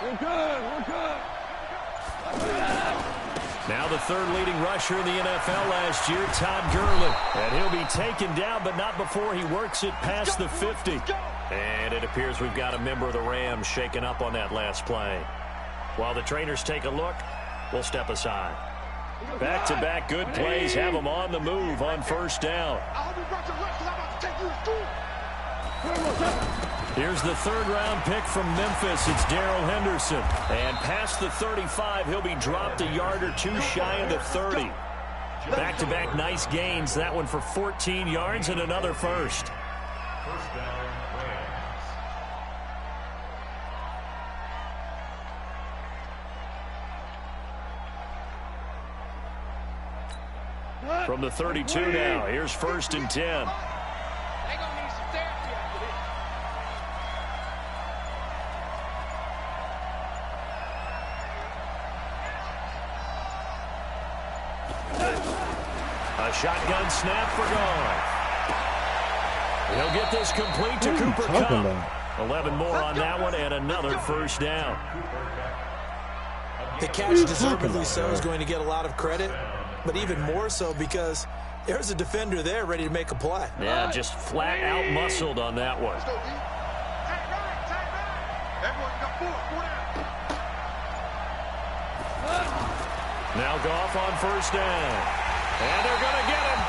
We're good. We're good. Now the third leading rusher in the NFL last year, Todd Gurley. And he'll be taken down, but not before he works it past the 50. And it appears we've got a member of the Rams shaken up on that last play. While the trainers take a look, we'll step aside. Back-to-back good plays have them on the move on first down. Here's the third-round pick from Memphis. It's Darrell Henderson. And past the 35, he'll be dropped a yard or two shy of the 30. Back-to-back nice gains. That one for 14 yards and another first. First down, Rams. From the 32 now, here's 1st and 10. A shotgun snap for Gone. He'll get this complete to Cooper Kupp. 11 more on that one and another first down. The catch, deservedly so, is going to get a lot of credit, but even more so because there's a defender there ready to make a play. Yeah, just flat out muscled on that one. Now Goff on first down. And they're going to get him.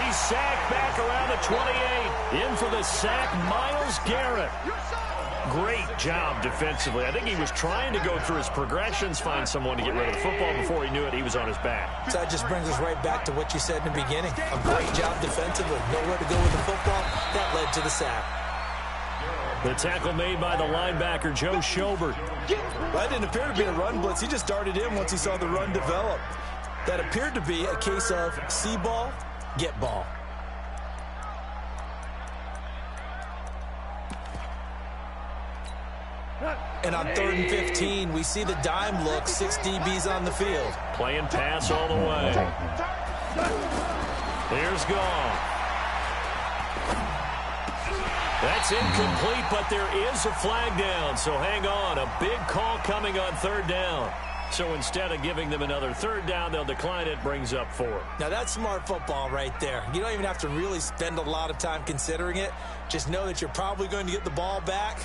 He's sacked back around the 28. In for the sack, Myles Garrett. Great job defensively. I think he was trying to go through his progressions, find someone to get rid of the football. Before he knew it, he was on his back. So that just brings us right back to what you said in the beginning. A great job defensively. Nowhere to go with the football. That led to the sack. The tackle made by the linebacker, Joe Schobert. That didn't appear to be a run blitz. He just darted in once he saw the run develop. That appeared to be a case of see ball, get ball. And on 3rd and 15, we see the dime look, 6 DBs on the field. Playing pass all the way. Here's Goff. That's incomplete, but there is a flag down, so hang on. A big call coming on 3rd down. So instead of giving them another 3rd down, they'll decline it, brings up 4. Now that's smart football right there. You don't even have to really spend a lot of time considering it. Just know that you're probably going to get the ball back.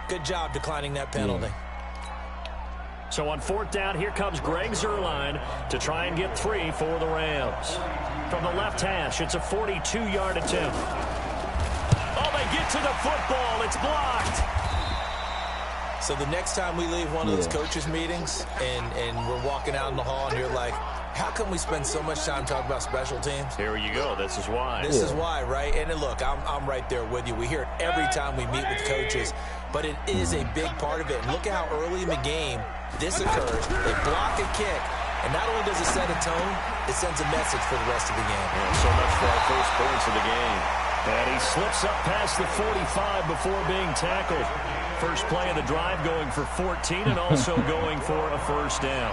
Good job declining that penalty. So on 4th down, here comes Greg Zuerlein to try and get 3 for the Rams. From the left hash, it's a 42-yard attempt. Oh, they get to the football. It's blocked. So the next time we leave one of those coaches' meetings and we're walking out in the hall and you're like, how come we spend so much time talking about special teams? Here you go. This is why. This is why, right? And look, I'm right there with you. We hear it every time we meet with coaches, but it is a big part of it. And look at how early in the game this occurs. They block a kick, and not only does it set a tone, it sends a message for the rest of the game. Yeah, so much for our first points of the game. And he slips up past the 45 before being tackled. First play of the drive going for 14 and also going for a first down.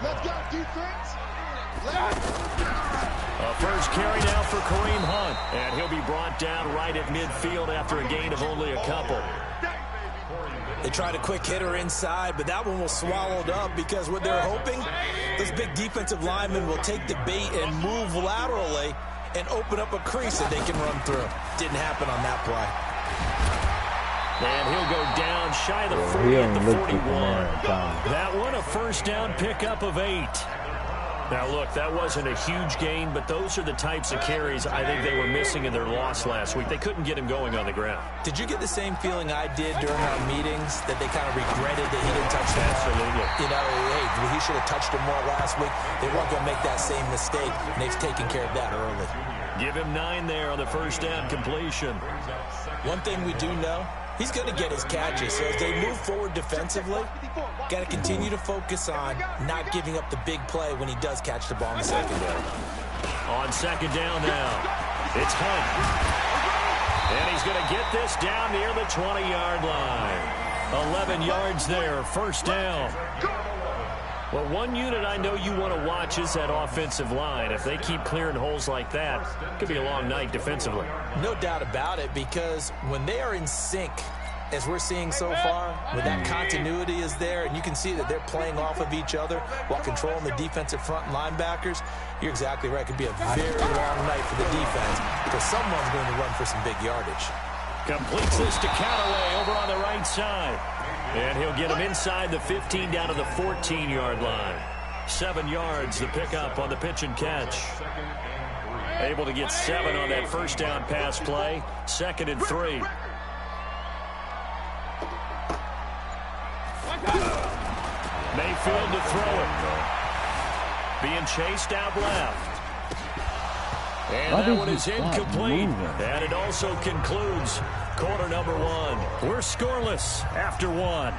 Let's go, defense. A first carry now for Kareem Hunt. And he'll be brought down right at midfield after a gain of only a couple. They tried a quick hitter inside, but that one was swallowed up because what they're hoping, those big defensive linemen will take the bait and move laterally and open up a crease that they can run through. Didn't happen on that play. And he'll go down shy of the 40 at the 41. That one a first down pickup of 8. Now, look, that wasn't a huge gain, but those are the types of carries I think they were missing in their loss last week. They couldn't get him going on the ground. Did you get the same feeling I did during our meetings, that they kind of regretted that he didn't touch the ball? Absolutely. You know, hey, he should have touched him more last week. They weren't going to make that same mistake, and they've taken care of that early. Give him 9 there on the first down completion. One thing we do know, he's going to get his catches. So as they move forward defensively, got to continue to focus on not giving up the big play when he does catch the ball in the secondary. On second down now, it's Hunt. And he's going to get this down near the 20-yard line. 11 yards there, first down. Well, one unit I know you want to watch is that offensive line. If they keep clearing holes like that, it could be a long night defensively. No doubt about it, because when they are in sync, as we're seeing so far, when that continuity is there, and you can see that they're playing off of each other while controlling the defensive front linebackers, you're exactly right. It could be a very long night for the defense because someone's going to run for some big yardage. Completes this to Callaway over on the right side. And he'll get him inside the 15 down to the 14-yard line. 7 yards, the pickup on the pitch and catch. Able to get 7 on that first down pass play. 2nd and 3. Mayfield to throw it. Being chased out left. And that one is incomplete. And it also concludes quarter number 1. We're scoreless after 1.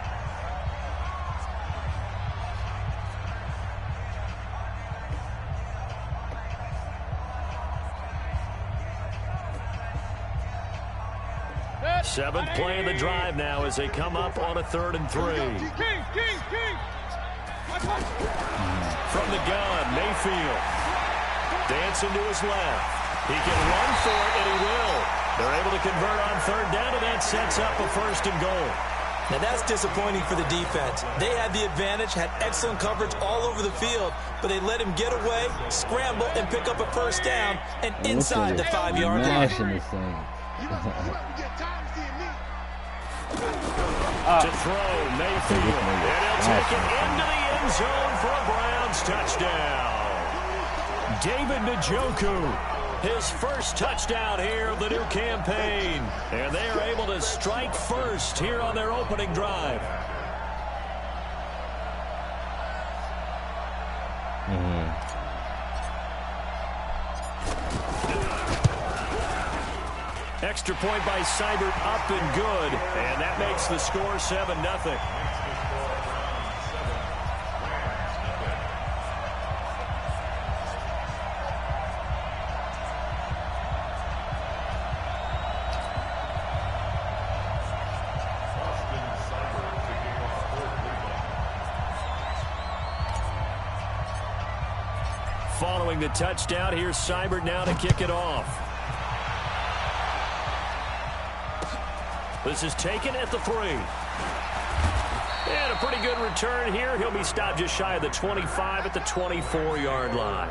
Seventh play of the drive now as they come up on a 3rd and 3. From the gun, Mayfield. Dancing to his left. He can run for it, and he will. They're able to convert on 3rd down, and that sets up a 1st and goal. Now, that's disappointing for the defense. They had the advantage, had excellent coverage all over the field, but they let him get away, scramble, and pick up a 1st down, and inside the 5-yard line. To throw, Mayfield. And he'll take it into the end zone for a Browns touchdown. David Njoku, his first touchdown here of the new campaign. And they are able to strike first here on their opening drive. Extra point by Seibert, up and good. And that makes the score 7-0. Following the touchdown, here's Seibert now to kick it off. This is taken at the 3. And a pretty good return here. He'll be stopped just shy of the 25 at the 24-yard line.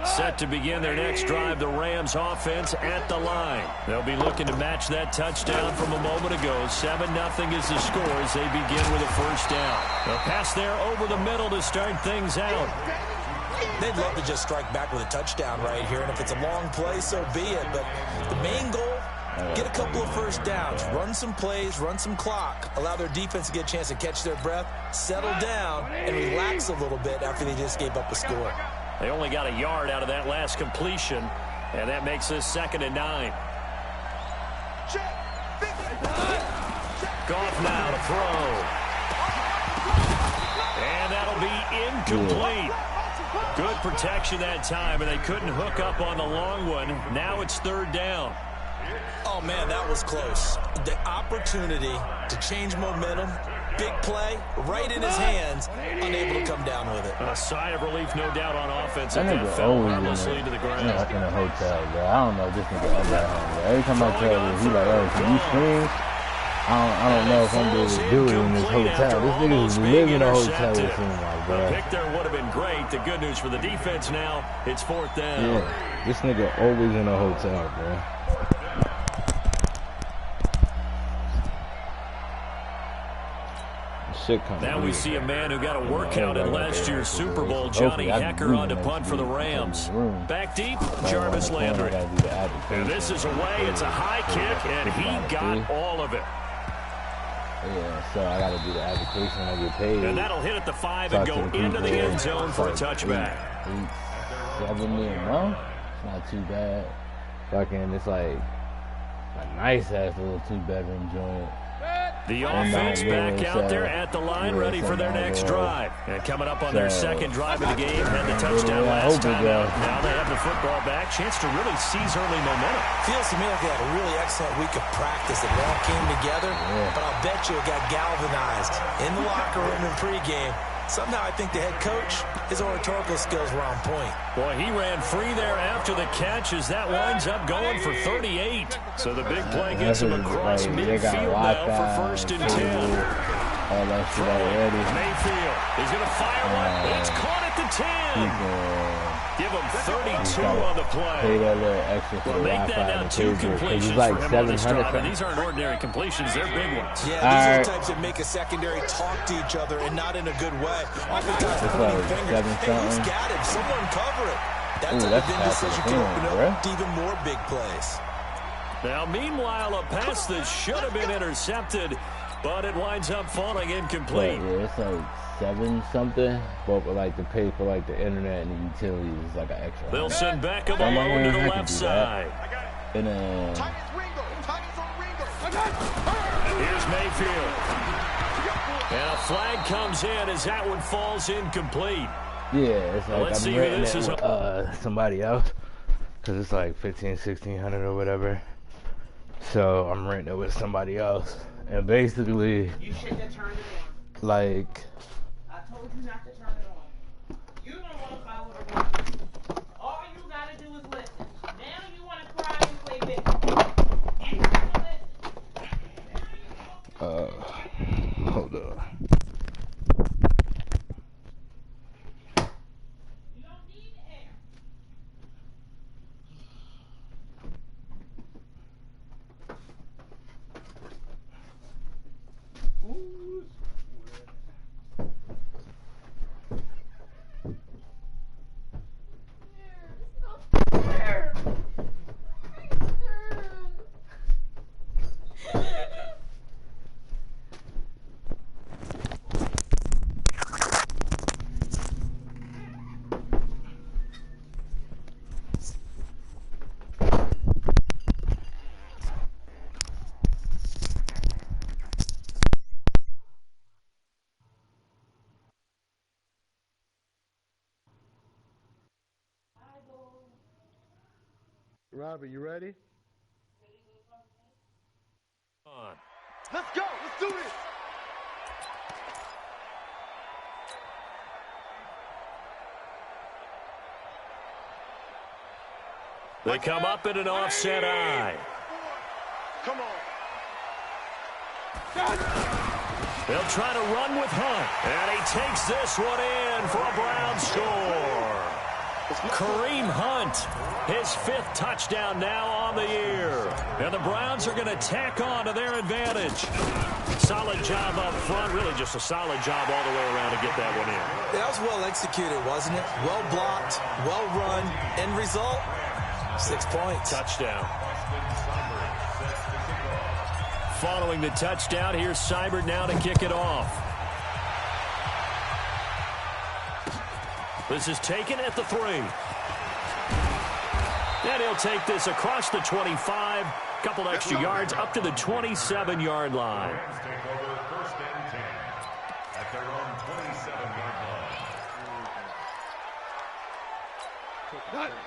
Set to begin their next drive, the Rams offense at the line. They'll be looking to match that touchdown from a moment ago. 7-0 is the score as they begin with a 1st down. A pass there over the middle to start things out. They'd love to just strike back with a touchdown right here, and if it's a long play, so be it. But the main goal, get a couple of 1st downs, run some plays, run some clock, allow their defense to get a chance to catch their breath, settle down, and relax a little bit after they just gave up a score. They only got a yard out of that last completion, and that makes this 2nd and 9. Goff now to throw. And that'll be incomplete. Good protection that time, and they couldn't hook up on the long one. Now it's 3rd down. Oh, man, that was close. The opportunity to change momentum, big play, right in his hands, unable to come down with it. A sigh of relief, no doubt, on offense. That fell harmlessly to the ground. Like in a hotel, bro. I don't know if this nigga ever at home, bro. Every time I tell him, he like, oh, can you scream? I don't know if I'm able to do it in this hotel. This nigga is living in a hotel, it seems like, bro. The pick there would have been great. The good news for the defense now, it's 4th down. Yeah, this nigga always in a hotel, bro. Now we see a man who got a workout in last year's Super Bowl, Johnny Hecker, on to punt for the Rams. Back deep, Jarvis Landry. And this is away. It's a high kick, and he got all of it. Yeah, so I got to do the application. I get paid. And that'll hit at the 5 and go into the end zone for a touchback. 7 million, no? It's not too bad. Fucking, it's like a nice-ass little 2-bedroom joint. The offense back out there at the line, ready for their next drive. And coming up on their second drive of the game, had the touchdown last time out. Now they have the football back. Chance to really seize early momentum. Feels to me like they had a really excellent week of practice. It all came together, but I'll bet you it got galvanized in the locker room in pregame. Somehow I think the head coach, his oratorical skills were on point. Boy, he ran free there after the catch as that winds up going for 38. So the big play gets him across midfield now for 1st and 10. All that shit already. Mayfield, he's going to fire one. It's caught at the 10. Give him 32 on the play. Pay that little extra for the make that now 2 completions like for him on this drive. And these aren't ordinary completions. They're big ones. Yeah, these are the types that make a secondary talk to each other and not in a good way. Oftentimes, pointing fingers. Hey, who's got him? Someone cover it. That type of indecision can open up to even more big plays. Now, meanwhile, a pass that should have been intercepted, but it winds up falling incomplete. Yeah, it's like 7-something, but like to pay for like the internet and the utilities is like an extra. They'll send Beckham alone to the left side. And then here's Mayfield. And a flag comes in as that one falls incomplete. Yeah, it's like let's I'm see who this is. Somebody else, because it's like 1,500-1,600 or whatever. So I'm renting it with somebody else, and basically, you shouldn't have turned it on. Like, I told you not to turn it on. You don't want to follow the rules. All you gotta do is listen. Now you want to cry and play victim. And you listen. Hold on. You don't need the air. Robert, you ready? On. Let's go. Let's do this. They come up in an offset eye. Come on. They'll try to run with Hunt. And he takes this one in for a Brown score. Kareem Hunt, his 5th touchdown now on the year. And the Browns are going to tack on to their advantage. Solid job up front, really just a solid job all the way around to get that one in. That was well executed, wasn't it? Well blocked, well run. End result, 6 points. Touchdown. Following the touchdown, here's Seibert now to kick it off. This is taken at the 3. And he'll take this across the 25. Couple extra yards up to the 27-yard line.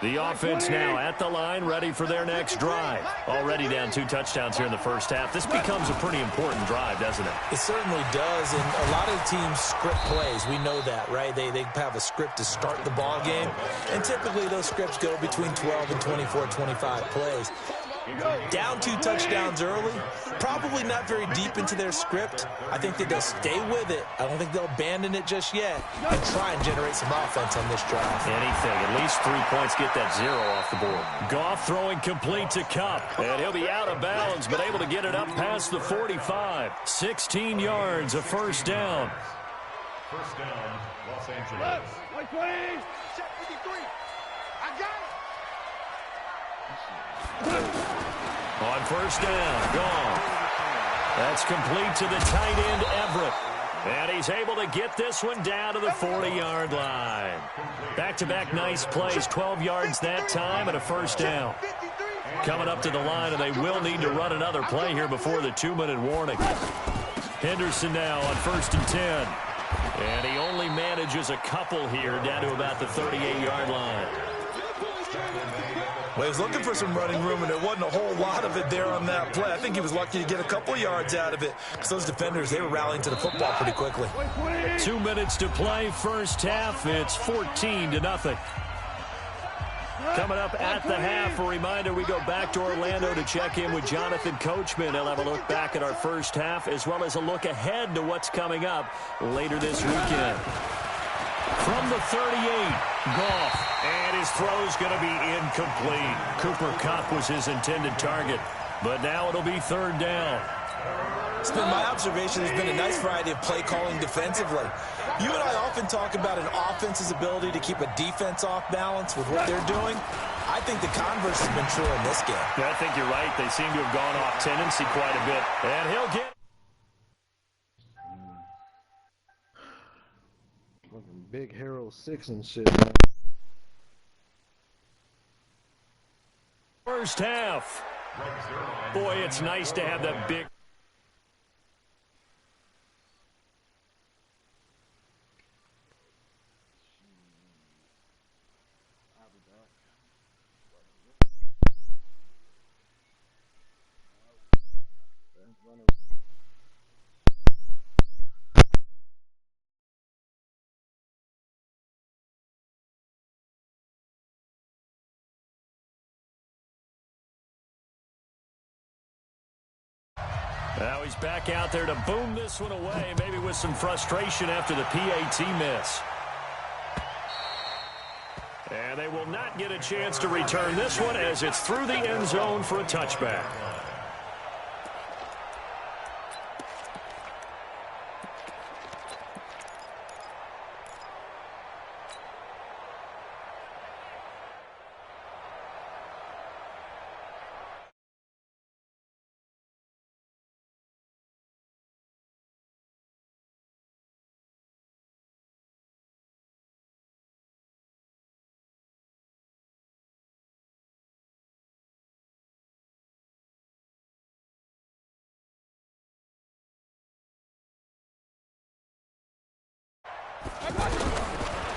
The offense now at the line, ready for their next drive. Already down 2 touchdowns here in the first half. This becomes a pretty important drive, doesn't it? It certainly does, and a lot of teams script plays. We know that, right? They have a script to start the ball game, and typically those scripts go between 12 and 24, 25 plays. Down 2 touchdowns early, probably not very deep into their script. I think that they'll stay with it. I don't think they'll abandon it just yet and try and generate some offense on this drive. Anything, at least 3 points, get that 0 off the board. Goff throwing complete to Kupp, and he'll be out of bounds, but able to get it up past the 45. 16 yards, a first down. First down, Los Angeles. White plane. Check 53. I got it. On first down, Goff. That's complete to the tight end, Everett. And he's able to get this one down to the 40-yard line. Back-to-back nice plays, 12 yards that time and a first down. Coming up to the line, and they will need to run another play here before the 2-minute warning. Henderson now on 1st and 10. And he only manages a couple here, down to about the 38-yard line. Well, he was looking for some running room, and there wasn't a whole lot of it there on that play. I think he was lucky to get a couple yards out of it, because those defenders, they were rallying to the football pretty quickly. 2 minutes to play, first half. It's 14-0. Coming up at the half, a reminder, we go back to Orlando to check in with Jonathan Coachman. He'll have a look back at our first half, as well as a look ahead to what's coming up later this weekend. From the 38, Goff, and his throw's going to be incomplete. Cooper Kupp was his intended target, but now it'll be 3rd down. It's been my observation there's been a nice variety of play calling defensively. You and I often talk about an offense's ability to keep a defense off balance with what they're doing. I think the converse has been true in this game. Yeah, I think you're right. They seem to have gone off tendency quite a bit. And he'll get... Fucking Big Hero 6 and shit, man. First half. Boy, it's nice to have that big... Now he's back out there to boom this one away, maybe with some frustration after the PAT miss. And they will not get a chance to return this one as it's through the end zone for a touchback.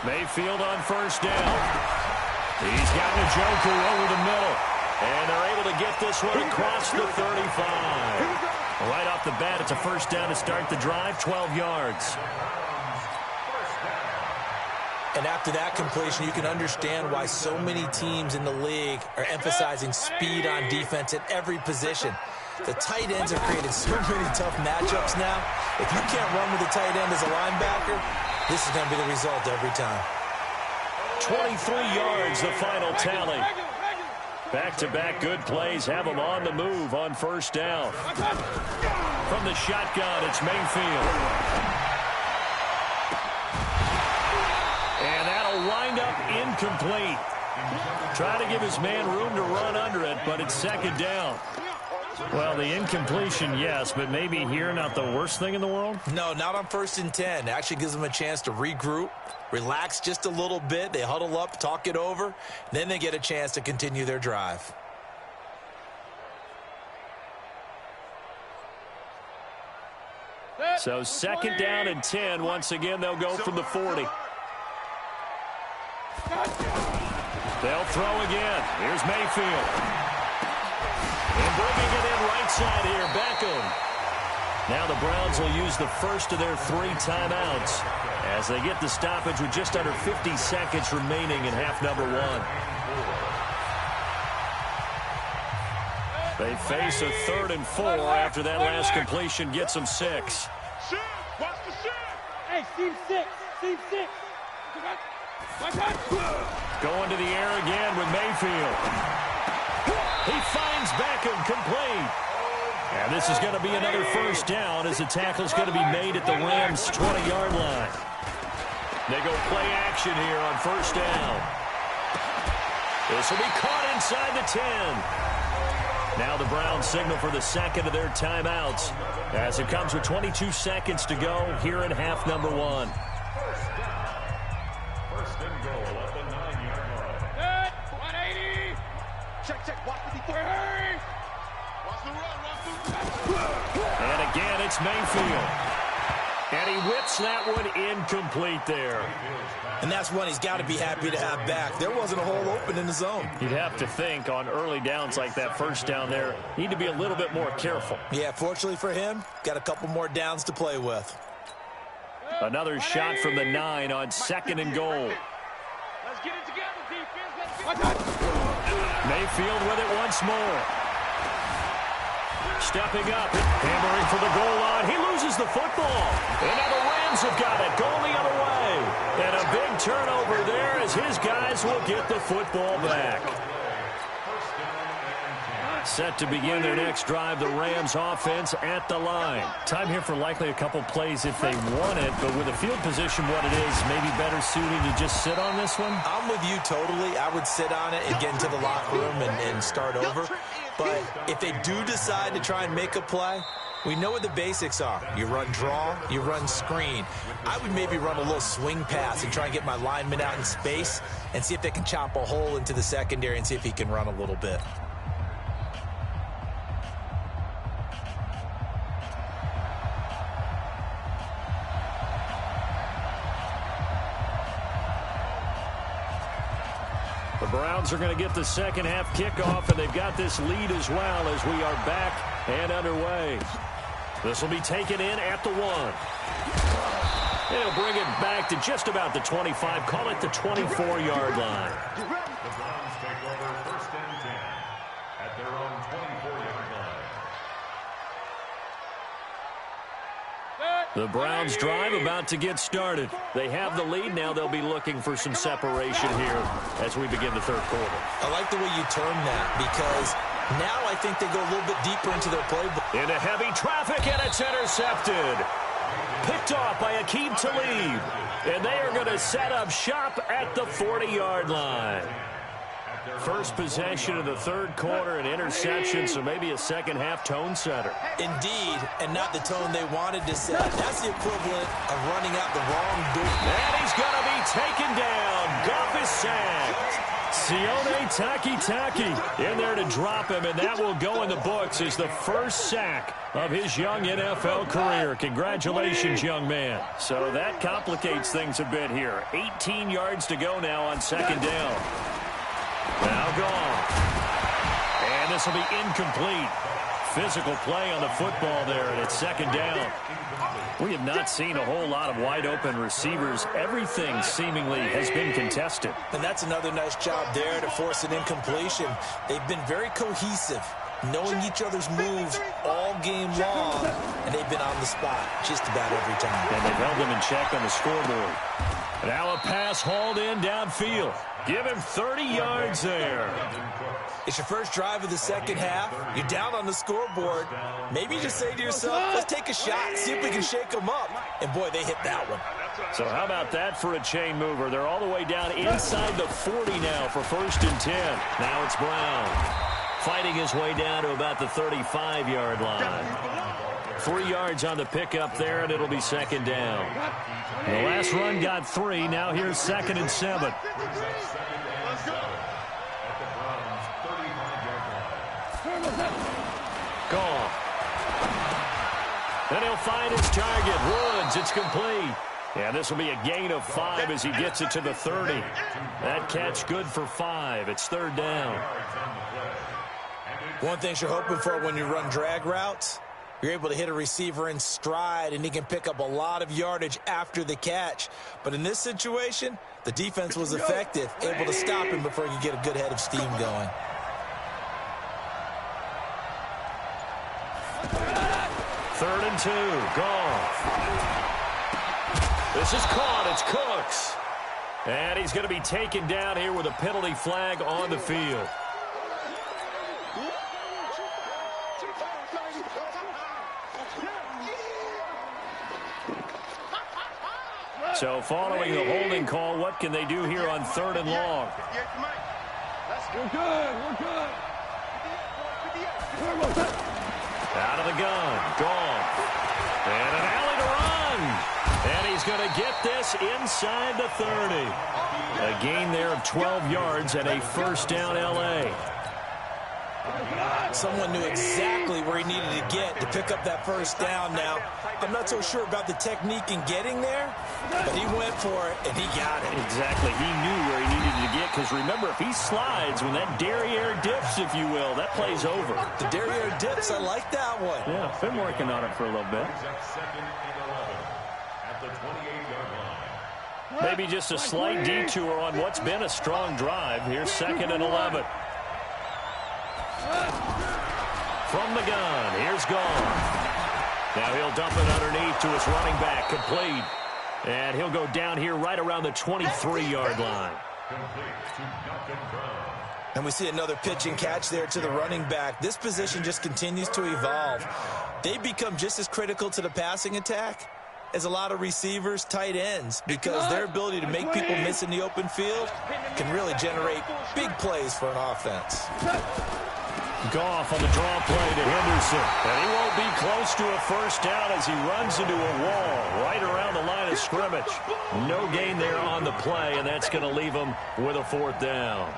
Mayfield on 1st down. He's got a joker over the middle. And they're able to get this one across the 35. Right off the bat, it's a 1st down to start the drive, 12 yards. And after that completion, you can understand why so many teams in the league are emphasizing speed on defense at every position. The tight ends have created so many tough matchups now. If you can't run with the tight end as a linebacker, this is going to be the result every time. 23 yards, the final tally. Back-to-back good plays have them on the move on 1st down. From the shotgun, it's Mayfield. And that'll wind up incomplete. Try to give his man room to run under it, but it's 2nd down. Well, the incompletion, yes, but maybe here not the worst thing in the world? No, not on 1st and 10. It actually gives them a chance to regroup, relax just a little bit. They huddle up, talk it over, then they get a chance to continue their drive. So 2nd down and 10. Once again, they'll go from the 40. They'll throw again. Here's Mayfield. And bringing it in right side here, Beckham. Now the Browns will use the first of their 3 timeouts as they get the stoppage with just under 50 seconds remaining in half number 1. They face a 3rd and 4 after that last completion gets them 6. Hey, seam 6. Seam 6. Going to the air again with Mayfield. He finds Beckham complete. And this is going to be another 1st down as the tackle's going to be made at the Rams' 20-yard line. They go play action here on 1st down. This will be caught inside the 10. Now the Browns signal for the 2nd of their timeouts as it comes with 22 seconds to go here in half number 1. First and goal at the 9-yard line. 180. Check, watch the 3. Watch the run, And again, it's Mayfield. And he whips that one incomplete there. And that's one he's got to be happy to have back. There wasn't a hole open in the zone. You'd have to think on early downs like that first down there, need to be a little bit more careful. Yeah, fortunately for him, got a couple more downs to play with. Another shot from the 9 on 2nd and goal. Let's get it together, defense. Mayfield with it once more. Stepping up, hammering for the goal line. He loses the football. And now the Rams have got it, going the other way. And a big turnover there as his guys will get the football back. Set to begin their next drive, the Rams offense at the line. Time here for likely a couple plays if they want it, but with the field position what it is, maybe better suited to just sit on this one? I'm with you totally. I would sit on it and get into the locker room and start over. But if they do decide to try and make a play, we know what the basics are. You run draw, you run screen. I would maybe run a little swing pass and try and get my lineman out in space and see if they can chop a hole into the secondary and see if he can run a little bit. The Browns are going to get the second half kickoff, and they've got this lead as well as we are back and underway. This will be taken in at the 1. They'll bring it back to just about the 25, call it the 24-yard line. The Browns take over 1st and 10 at their own 24-yard line. The Browns drive about to get started. They have the lead. Now they'll be looking for some separation here as we begin the third quarter. I like the way you term that because now I think they go a little bit deeper into their playbook. Into heavy traffic, and it's intercepted. Picked off by Aqib Talib. And they are going to set up shop at the 40-yard line. First possession of the third quarter, an interception, so maybe a second half tone setter. Indeed, and not the tone they wanted to set. That's the equivalent of running out the wrong door. And he's going to be taken down. Goff is sacked. Sione Takitaki in there to drop him, and that will go in the books as the first sack of his young NFL career. Congratulations, young man. So that complicates things a bit here. 18 yards to go now on second down. Now gone. And this will be incomplete. Physical play on the football there, and it's second down. We have not seen a whole lot of wide-open receivers. Everything seemingly has been contested. And that's another nice job there to force an incompletion. They've been very cohesive, knowing each other's moves all game long, and they've been on the spot just about every time. And they've held them in check on the scoreboard. Now a pass hauled in downfield. Give him 30 yards there. It's your first drive of the second half. You're down on the scoreboard. Maybe you just say to yourself, let's take a shot, see if we can shake them up. And, boy, they hit that one. So how about that for a chain mover? They're all the way down inside the 40 now for 1st and 10. Now it's Brown fighting his way down to about the 35-yard line. 3 yards on the pickup there, and it'll be second down. The last run got 3. Now here's 2nd and 7. Gone. Then he'll find his target. Woods, it's complete. And this will be a gain of 5 as he gets it to the 30. That catch good for 5. It's 3rd down. One thing you're hoping for when you run drag routes, you're able to hit a receiver in stride, and he can pick up a lot of yardage after the catch. But in this situation, the defense was effective, able to stop him before he could get a good head of steam going. Third and 2. Goff. This is caught. It's Cooks. And he's going to be taken down here with a penalty flag on the field. So following the holding call, what can they do here on 3rd and long? We're good. Out of the gun. Goff. And an alley to run. And he's going to get this inside the 30. A gain there of 12 yards and a 1st down L.A. Someone knew exactly where he needed to get to pick up that first down. Now, I'm not so sure about the technique in getting there, but he went for it, and he got it. Exactly. He knew where he needed to get, because remember, if he slides, when that derriere dips, if you will, that play's over. The derriere dips, I like that one. Yeah, been working on it for a little bit. Maybe just a slight detour on what's been a strong drive. Here's 2nd and 11. From the gun, here's Gone. Now he'll dump it underneath to his running back, complete. And he'll go down here right around the 23-yard line. And we see another pitch and catch there to the running back. This position just continues to evolve. They become just as critical to the passing attack as a lot of receivers, tight ends, because their ability to make people miss in the open field can really generate big plays for an offense. Goff on the draw play to Henderson. And he won't be close to a first down as he runs into a wall right around the line of scrimmage. No gain there on the play, and that's going to leave him with a 4th down.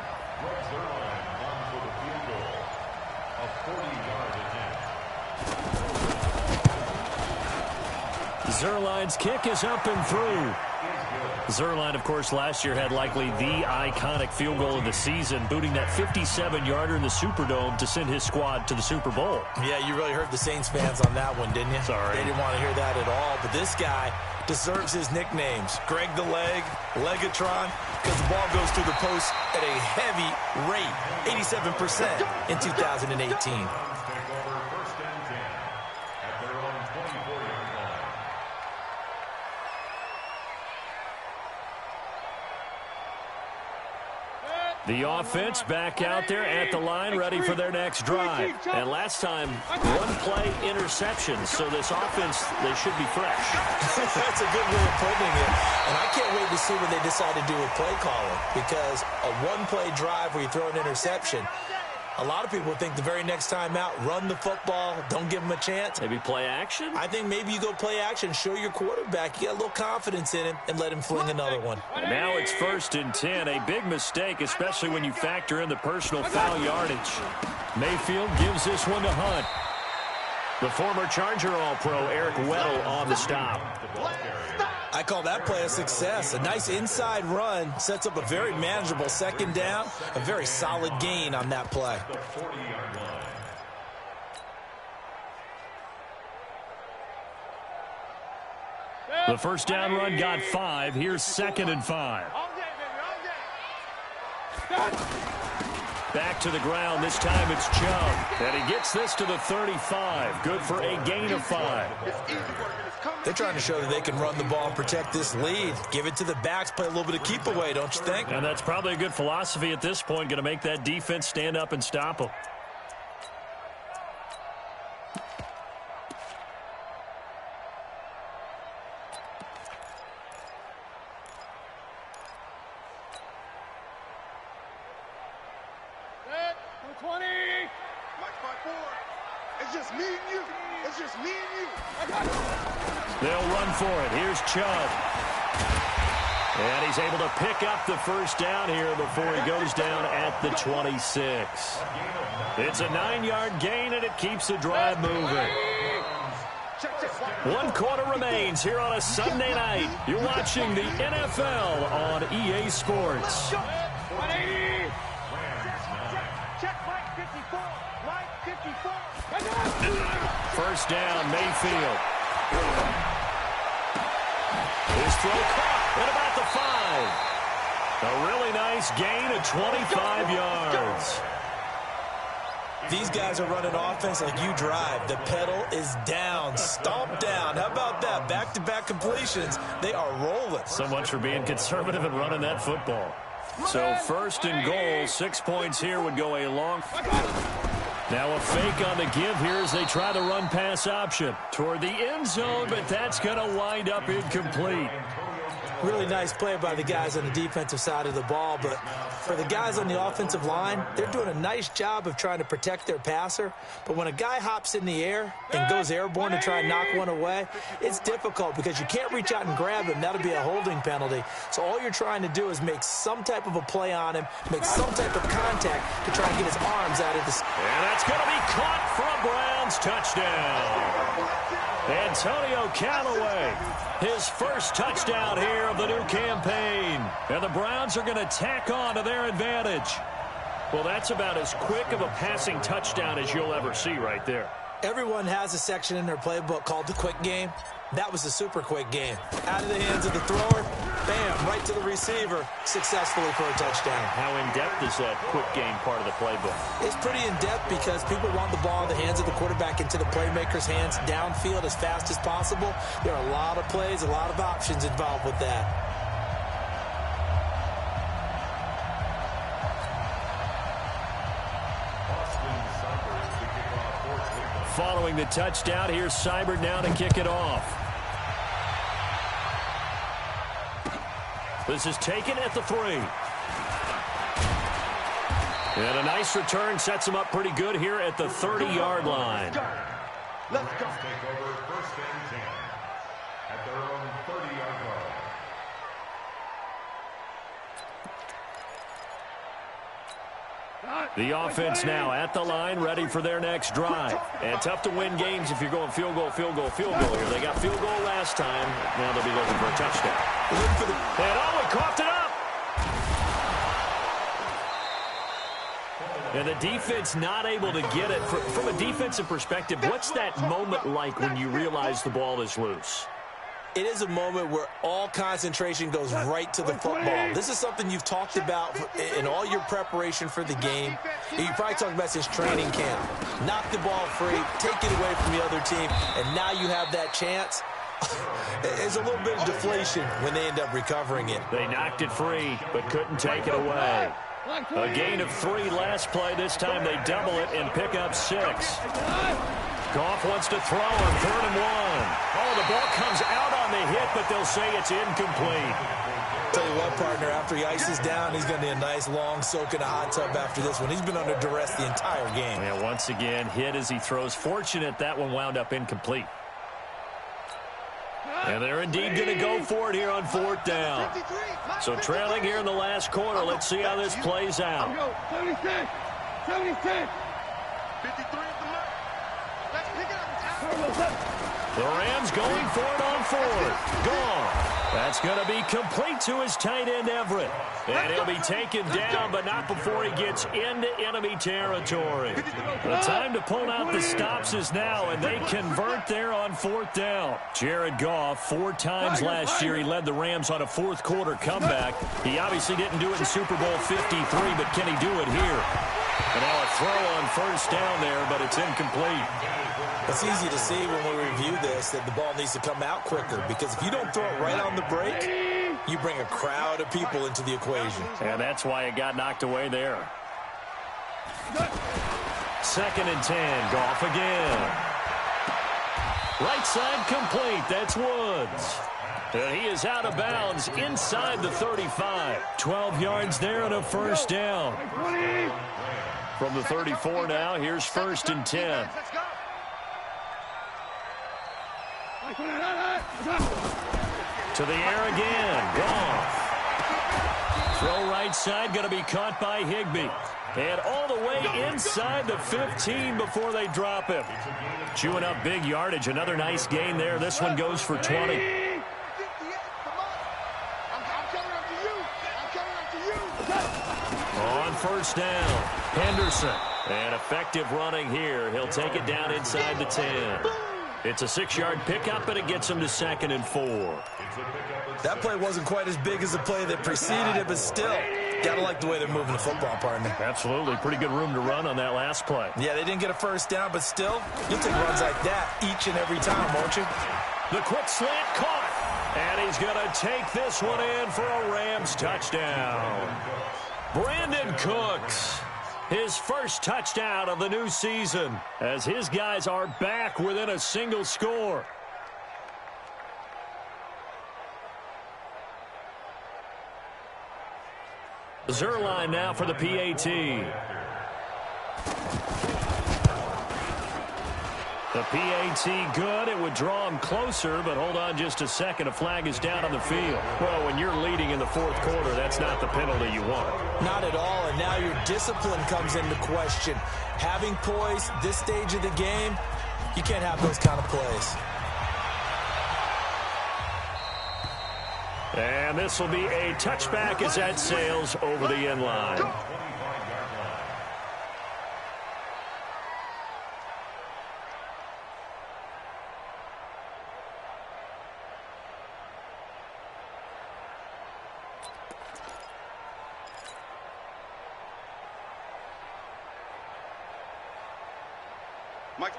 Zerline's kick is up and through. Zerline, of course, last year had likely the iconic field goal of the season, booting that 57-yarder in the Superdome to send his squad to the Super Bowl. Yeah, you really hurt the Saints fans on that one, didn't you? Sorry. They didn't want to hear that at all. But this guy deserves his nicknames. Greg the Leg, Legatron, because the ball goes through the post at a heavy rate, 87% in 2018. The offense back out there at the line, ready for their next drive. And last time, 1-play interception. So this offense, they should be fresh. That's a good way of putting it. And I can't wait to see what they decide to do with play calling, because a 1-play drive where you throw an interception, a lot of people think the very next time out, run the football, don't give them a chance. Maybe play action? I think maybe you go play action, show your quarterback you got a little confidence in him, and let him fling another one. And now it's 1st and 10, a big mistake, especially when you factor in the personal foul yardage. Mayfield gives this one to Hunt. The former Charger All-Pro Eric Weddle on the stop. I call that play a success. A nice inside run sets up a very manageable 2nd down. A very solid gain on that play. The first down run got 5. Here's 2nd and 5. Back to the ground. This time it's Chubb. And he gets this to the 35. Good for a gain of 5. They're trying to show that they can run the ball and protect this lead. Give it to the backs, play a little bit of keep away, don't you think? And that's probably a good philosophy at this point, going to make that defense stand up and stop them. It's just me and you. It's just me and you. They'll run for it. Here's Chubb. And he's able to pick up the first down here before he goes down at the 26. It's a 9-yard gain, and it keeps the drive moving. 1 quarter remains here on a Sunday night. You're watching the NFL on EA Sports. 180. Check Mike 54. Mike 54. First down, Mayfield. His throw caught at about the 5. A really nice gain of 25 yards. These guys are running offense like you drive. The pedal is down, stomp down. How about that? Back-to-back completions. They are rolling. So much for being conservative and running that football. So 1st and goal, 6 points here would go a long. Now a fake on the give here as they try the run-pass option toward the end zone, but that's going to wind up incomplete. Really nice play by the guys on the defensive side of the ball, but for the guys on the offensive line, they're doing a nice job of trying to protect their passer. But when a guy hops in the air and goes airborne to try and knock one away, it's difficult because you can't reach out and grab him. That'll be a holding penalty. So all you're trying to do is make some type of a play on him, make some type of contact to try and get his arms out of the... And that's going to be caught for a Browns touchdown. Antonio Callaway, his first touchdown here of the new campaign. And the Browns are going to tack on to their advantage. Well, that's about as quick of a passing touchdown as you'll ever see right there. Everyone has a section in their playbook called the quick game. That was a super quick game. Out of the hands of the thrower, bam, right to the receiver, successfully for a touchdown. How in-depth is that quick game part of the playbook? It's pretty in-depth because people want the ball in the hands of the quarterback into the playmaker's hands downfield as fast as possible. There are a lot of plays, a lot of options involved with that. Following the touchdown, here's Seibert now to kick it off. This is taken at the 3. And a nice return sets him up pretty good here at the 30-yard line. Let's go. Take over 1st and 10 at their own 30-yard line. The offense now at the line, ready for their next drive. And tough to win games if you're going field goal, field goal, field goal here. They got field goal last time. Now they'll be looking for a touchdown. And oh, he coughed it up. And the defense not able to get it. From a defensive perspective, what's that moment like when you realize the ball is loose? It is a moment where all concentration goes right to the football. This is something you've talked about in all your preparation for the game. You probably talked about since training camp. Knock the ball free, take it away from the other team, and now you have that chance. There's a little bit of deflation when they end up recovering it. They knocked it free, but couldn't take it away. A gain of 3 last play. This time they double it and pick up 6. Goff wants to throw on 3rd and 1. Oh, the ball comes out on the hit, but they'll say it's incomplete. Tell you what, partner, after he ices down, he's going to need a nice long soak in a hot tub after this one. He's been under duress the entire game. Yeah, once again, hit as he throws. Fortunate that one wound up incomplete. And they're indeed going to go for it here on 4th down. So trailing here in the last quarter. Let's see how this plays out. 76. 76. 53 at the mark. Let's pick it up. The Rams going for it on 4th. Gone. That's going to be complete to his tight end, Everett. And he'll be taken down, but not before he gets into enemy territory. The time to pull out the stops is now, and they convert there on 4th down. Jared Goff, 4 times last year, he led the Rams on a 4th quarter comeback. He obviously didn't do it in Super Bowl 53, but can he do it here? And now a throw on 1st down there, but it's incomplete. It's easy to see when we review this that the ball needs to come out quicker, because if you don't throw it right on the break, you bring a crowd of people into the equation. And that's why it got knocked away there. 2nd and 10. Goff again. Right side complete. That's Woods. And he is out of bounds inside the 35. 12 yards there and a 1st down. From the 34 now, here's 1st and 10. To the air again. Goff. Throw right side, going to be caught by Higbee. And all the way inside the 15 before they drop him. Chewing up big yardage. Another nice gain there. This one goes for 20. On 1st down, Henderson. And effective running here. He'll take it down inside the 10. It's a 6-yard pickup, and it gets him to 2nd and 4. That play wasn't quite as big as the play that preceded it, but still, gotta like the way they're moving the football, partner. Absolutely. Pretty good room to run on that last play. Yeah, they didn't get a 1st down, but still, you'll take runs like that each and every time, won't you? The quick slant caught. And he's going to take this one in for a Rams touchdown. Brandon Cooks. His first touchdown of the new season as his guys are back within a single score. Zerline now for the PAT. The PAT good. It would draw him closer, but hold on just a second. A flag is down on the field. Well, when you're leading in the fourth quarter, that's not the penalty you want. Not at all, and now your discipline comes into question. Having poise this stage of the game, you can't have those kind of plays. And this will be a touchback as that sails over the end line.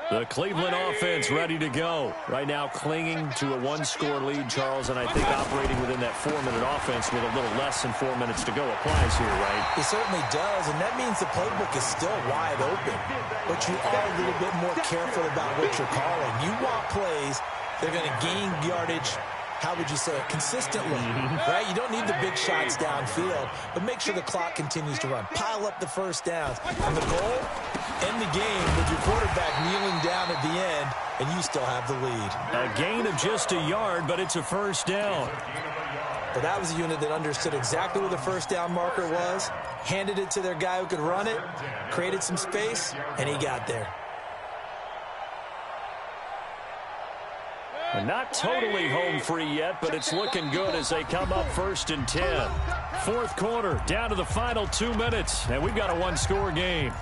The Cleveland offense ready to go. Right now clinging to a one-score lead, Charles, and I think operating within that 4-minute offense with a little less than 4 minutes to go applies here, right? It certainly does, and that means the playbook is still wide open. But you are a little bit more careful about what you're calling. You want plays that are going to gain yardage, how would you say it, consistently, right? You don't need the big shots downfield, but make sure the clock continues to run. Pile up the first downs. And the goal, end the game with your quarterback kneeling down at the end, and you still have the lead. A gain of just a yard, but it's a first down. But that was a unit that understood exactly where the first down marker was, handed it to their guy who could run it, created some space, and he got there. And not totally home free yet, but it's looking good as they come up 1st and 10. Fourth quarter, down to the final 2 minutes, and we've got a one-score game.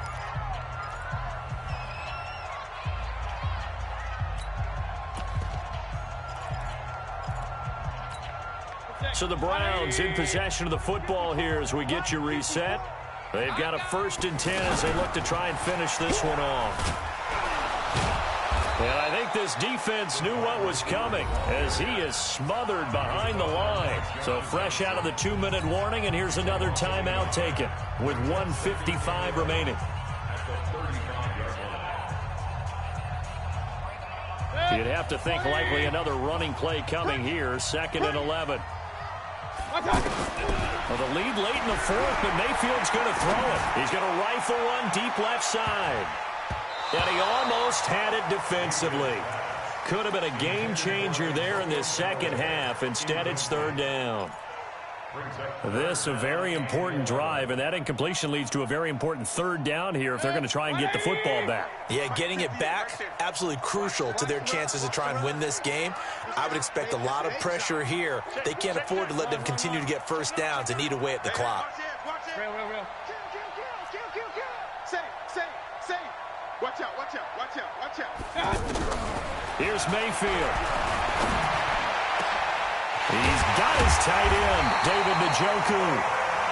So the Browns in possession of the football here as we get you reset. They've got a 1st and 10 as they look to try and finish this one off. And I think this defense knew what was coming as he is smothered behind the line. So fresh out of the 2-minute warning, and here's another timeout taken with 1:55 remaining. You'd have to think likely another running play coming here, 2nd and 11. Well, the lead late in the fourth, but Mayfield's going to throw it. He's going to rifle one deep left side. And he almost had it defensively. Could have been a game changer there in this second half. Instead, it's 3rd down. This a very important drive, and that incompletion leads to a very important 3rd down here if they're going to try and get the football back. Yeah, getting it back, absolutely crucial to their chances to try and win this game. I would expect a lot of pressure here. They can't afford to let them continue to get first downs and eat away at the clock. Watch out, watch out, watch out, watch out. Here's Mayfield. He's got his tight end, David Njoku.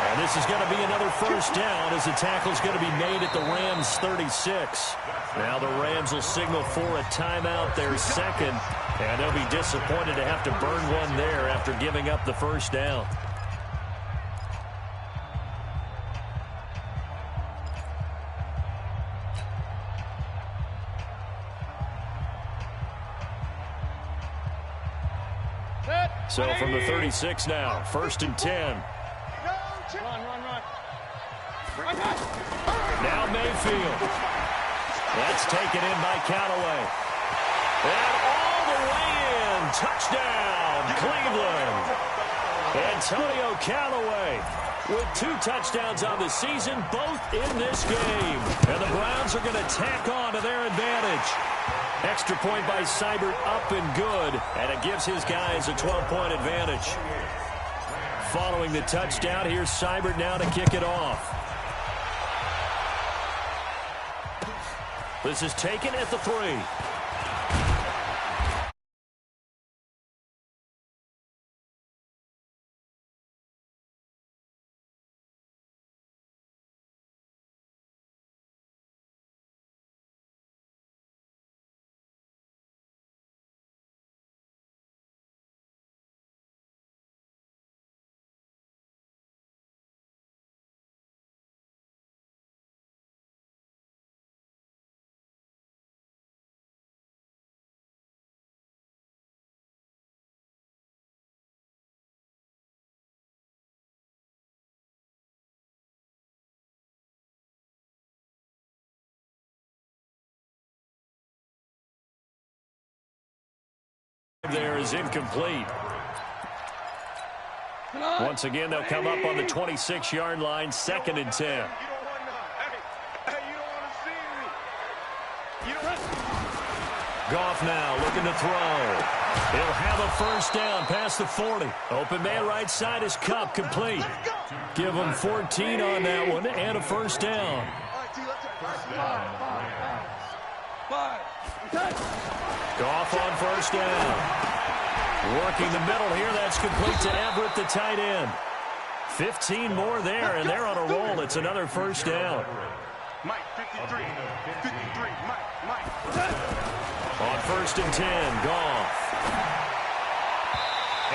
And this is going to be another first down as the tackle's going to be made at the Rams' 36. Now the Rams will signal for a timeout, their second. And they'll be disappointed to have to burn one there after giving up the first down. So from the 36 now, 1st and 10. Run. Now Mayfield. That's taken in by Callaway. And all the way in. Touchdown, Cleveland. Antonio Callaway with 2 touchdowns on the season, both in this game. And the Browns are going to tack on to their advantage. Extra point by Seibert up and good, and it gives his guys a 12-point advantage. Following the touchdown, here's Seibert now to kick it off. This is taken at the 3. there is incomplete. Once again, they'll come up on the 26-yard line, 2nd and 10. Goff now looking to throw. He'll have a first down past the 40. Open man right side is Cup, complete. Give him 14 on that one and a first down. Goff on first down. Working the middle here, that's complete to Everett, the tight end. 15 more there, and they're on a roll. It's another first down. Mike, 53, Mike. On 1st and 10, Goff.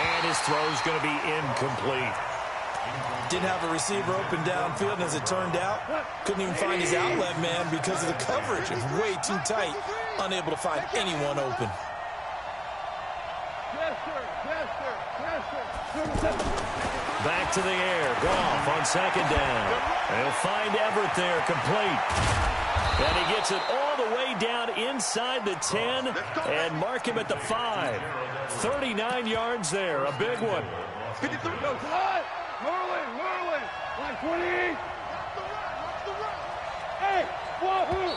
And his throw's going to be incomplete. Didn't have a receiver open downfield, and as it turned out, couldn't even find his outlet man because of the coverage. It was way too tight, unable to find anyone open. Back to the air. Goff on 2nd down. They'll find Everett there, complete. And he gets it all the way down inside the 10 and mark him at the 5. 39 yards there, a big one. 53. Merlin. Line 20. Hey, wahoo!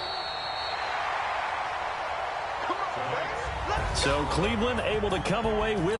So Cleveland able to come away with